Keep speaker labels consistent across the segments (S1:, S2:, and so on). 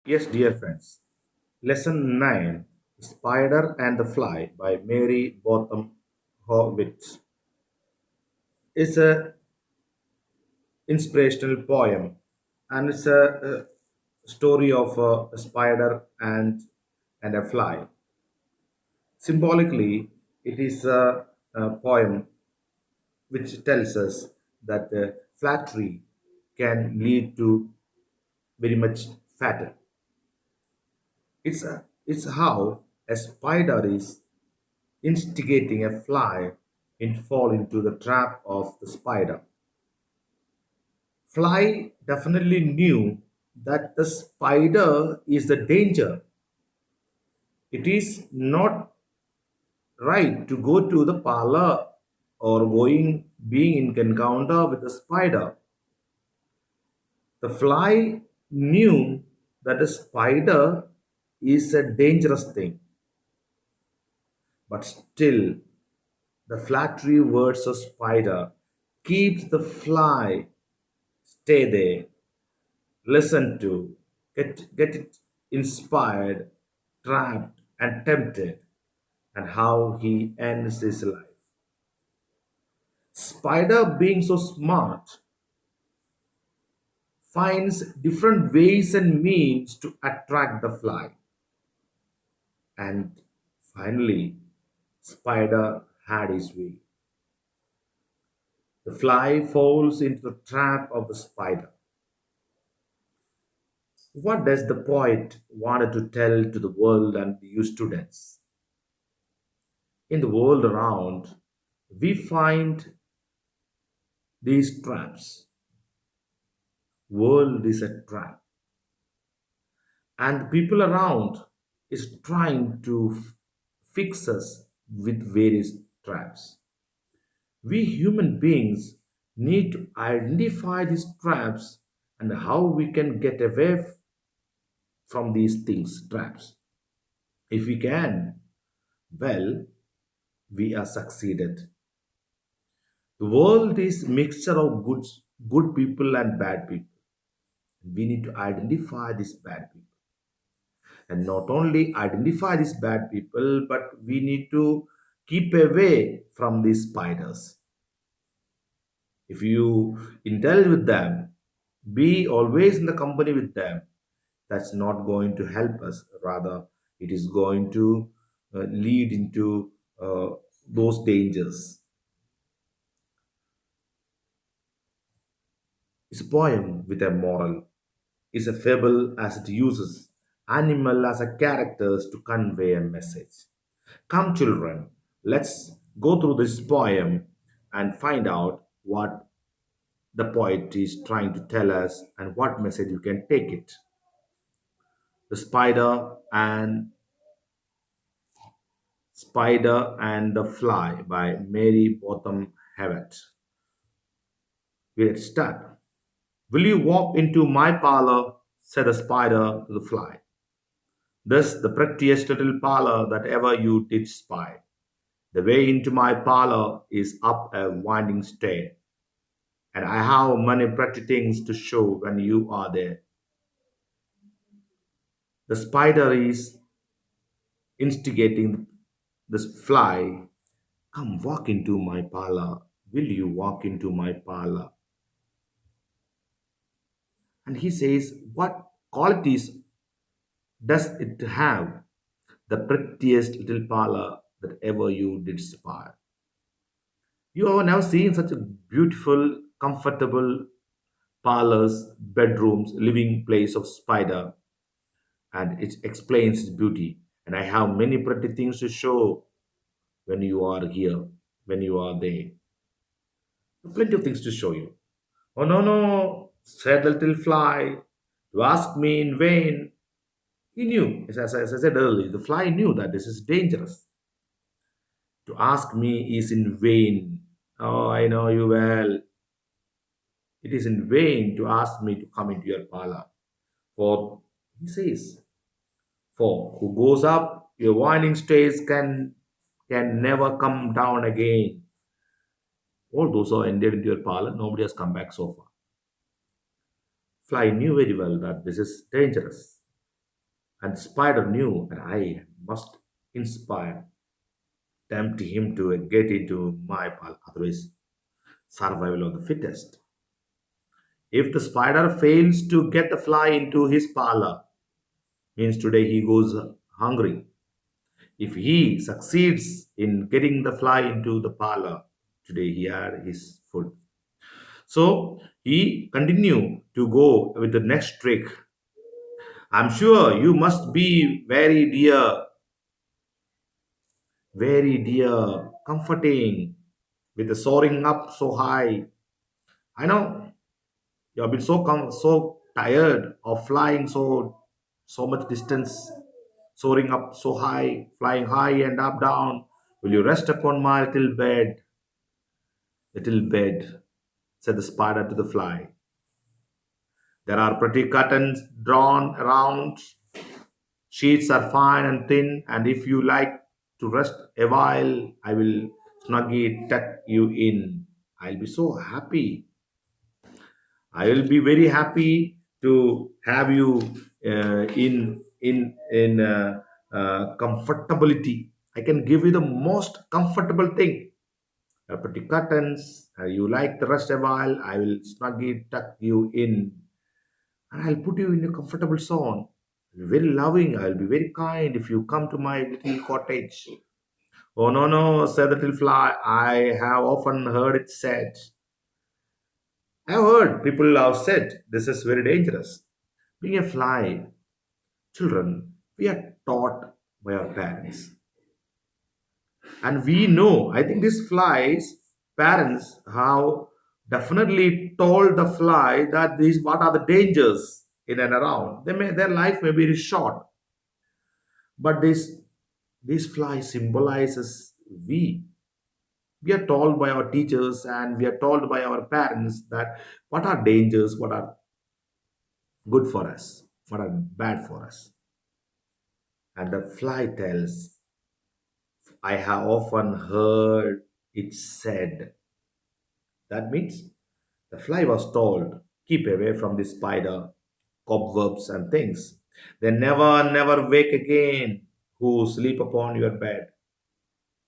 S1: Yes, dear friends. Lesson 9, Spider and the Fly by Mary Botham Horwitz is a inspirational poem, and it's a story of a spider and a fly. Symbolically, it is a poem which tells us that flattery can lead to very much fatter. It's how a spider is instigating a fly to fall into the trap of the spider. Fly definitely knew that the spider is the danger. It is not right to go to the parlor or going being in encounter with the spider. The fly knew that the spider is a dangerous thing, but still the flattery words of spider keeps the fly stay there, listen to, get it inspired, trapped, and tempted, and how he ends his life. Spider, being so smart, finds different ways and means to attract the fly. And finally, Spider had his way. The fly falls into the trap of the spider. What does the poet wanted to tell to the world and you students? In the world around, we find these traps. World is a trap, and the people around is trying to fix us with various traps. We human beings need to identify these traps and how we can get away from these things, traps. If we can, well, we are succeeded. The world is mixture of good people and bad people. We need to identify these bad people. And not only identify these bad people, but we need to keep away from these spiders. If you indulge with them, be always in the company with them, that's not going to help us. Rather, it is going to lead into those dangers. It's a poem with a moral. It's a fable as it uses animal as a characters to convey a message. Come, children, let's go through this poem and find out what the poet is trying to tell us and what message you can take it. The Spider and the Fly by Mary Botham Hewitt. Let's start. Will you walk into my parlor? Said the spider to the fly. This the prettiest little parlor that ever you did spy. The way into my parlor is up a winding stair, and I have many pretty things to show when you are there. The spider is instigating this fly. Come walk into my parlor. Will you walk into my parlor? And he says, what qualities does it have? The prettiest little parlor that ever you did spy. You have never seen such a beautiful, comfortable parlors, bedrooms, living place of spider, and it explains its beauty. And I have many pretty things to show when you are here, when you are there. Plenty of things to show you. Oh no, no, said the little fly, to ask me in vain. He knew, as I said earlier, the fly knew that this is dangerous. To ask me is in vain. Oh, I know you well. It is in vain to ask me to come into your parlor. For, he says, for who goes up your winding stairs can never come down again. All those who are entered into your parlor, nobody has come back so far. Fly knew very well that this is dangerous. And the spider knew that I must inspire, tempt him to get into my pal, otherwise, survival of the fittest. If the spider fails to get the fly into his parlor, means today he goes hungry. If he succeeds in getting the fly into the parlor, today he had his food. So he continued to go with the next trick. I'm sure you must be very dear, comforting, with the soaring up so high. I know you have been so tired of flying so much distance, soaring up so high, flying high and up down. Will you rest upon my little bed? Said the spider to the fly. There are pretty curtains drawn around. Sheets are fine and thin, and if you like to rest a while, I will snugly tuck you in. I'll be so happy. I will be very happy to have you in comfortability. I can give you the most comfortable thing. Pretty curtains. You like the rest a while. I will snugly tuck you in, and I'll put you in a comfortable zone. I'll be very loving. I'll be very kind if you come to my little cottage. Oh no, no, said the little fly. I have often heard it said. I've heard people have said this is very dangerous. Being a fly, children, we are taught by our parents. And we know, I think these flies, parents have definitely told the fly that these what are the dangers in and around. Their life may be very short, but this fly symbolizes we. We are told by our teachers and we are told by our parents that what are dangers, what are good for us, what are bad for us. And the fly tells, I have often heard it said. That means the fly was told, keep away from the spider, cobwebs, and things. They never wake again who sleep upon your bed.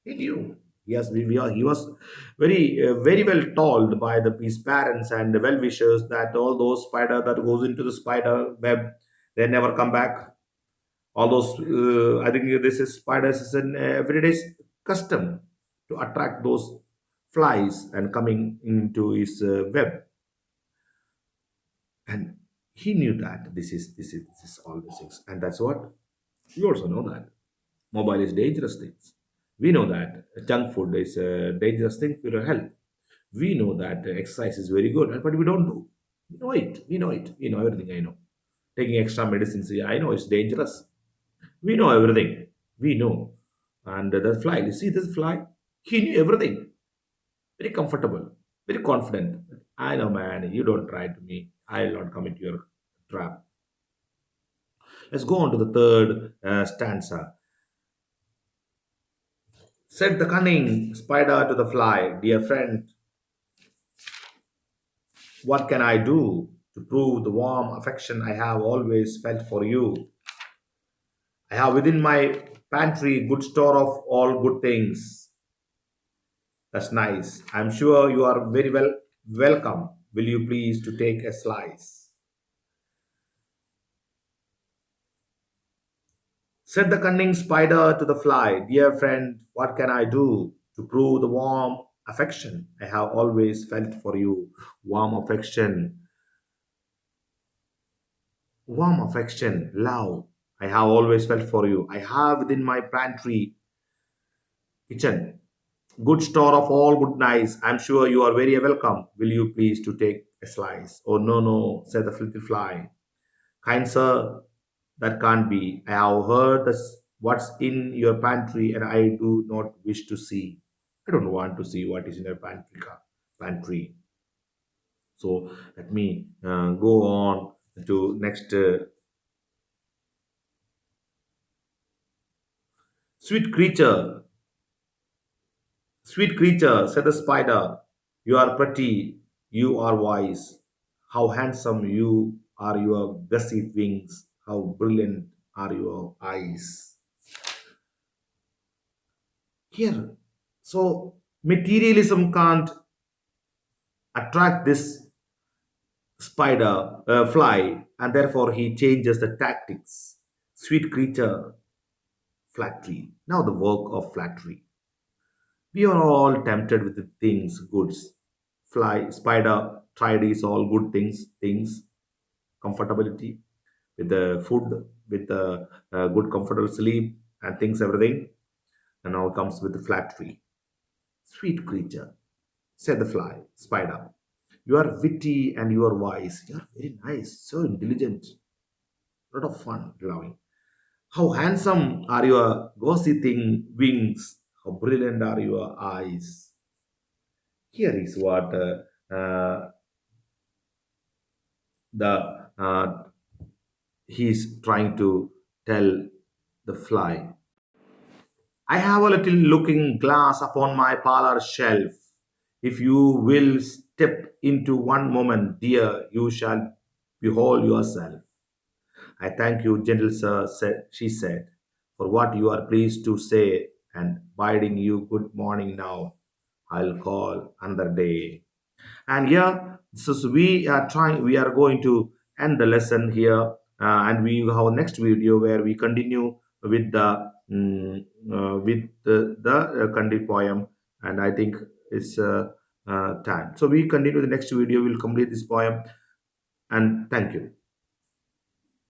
S1: He knew. Yes, he was very well told by his parents and the well wishers that all those spider that goes into the spider web, they never come back. All those, I think this is spiders is an everyday custom to attract those flies and coming into his web. And he knew that this is all these things, and that's what you also know that mobile is dangerous things. We know that junk food is a dangerous thing for your health. We know that exercise is very good, but we don't do. We know it. We know it. We know everything. I know. Taking extra medicines, yeah, I know it's dangerous. We know everything. We know. And the fly, you see this fly? He knew everything. Very comfortable, very confident. I know, man. You don't try to me. I'll not come into your trap. Let's go on to the third stanza. Said the cunning spider to the fly, dear friend, what can I do to prove the warm affection I have always felt for you? I have within my pantry good store of all good things. That's nice. I'm sure you are very welcome. Will you please to take a slice? Said the cunning spider to the fly, dear friend, what can I do to prove the warm affection I have always felt for you? Warm affection, love I have always felt for you. I have within my pantry, kitchen, good store of all good nice. I'm sure you are very welcome. Will you please to take a slice? Oh no, no, said the little fly. Kind sir, that can't be. I have heard this, what's in your pantry, and I do not wish to see. I don't want to see what is in your pantry. So let me go on to next. Sweet creature, sweet creature, said the spider. You are pretty. You are wise. How handsome you are! Your gusset wings. How brilliant! are your eyes? Here. So materialism can't attract this fly, and therefore he changes the tactics. Sweet creature, flattery. Now the work of flattery. We are all tempted with the things, goods. Fly, spider, tried is all good things, comfortability, with the food, with the good comfortable sleep and things, everything. And now comes with the flattery. Sweet creature, said the fly, spider. You are witty and you are wise. You are very nice, so intelligent, lot of fun, loving. How handsome are your gauzy thing wings? How brilliant are your eyes? Here is what the he's trying to tell the fly. I have a little looking glass upon my parlor shelf. If you will step into one moment, dear, you shall behold yourself. I thank you, gentle sir, she said, for what you are pleased to say, and bidding you good morning now. I'll call another day. And here, so we are going to end the lesson here, and we have a next video where we continue with the Kandi poem, and I think it's time. So we continue the next video. We'll complete this poem, and thank you.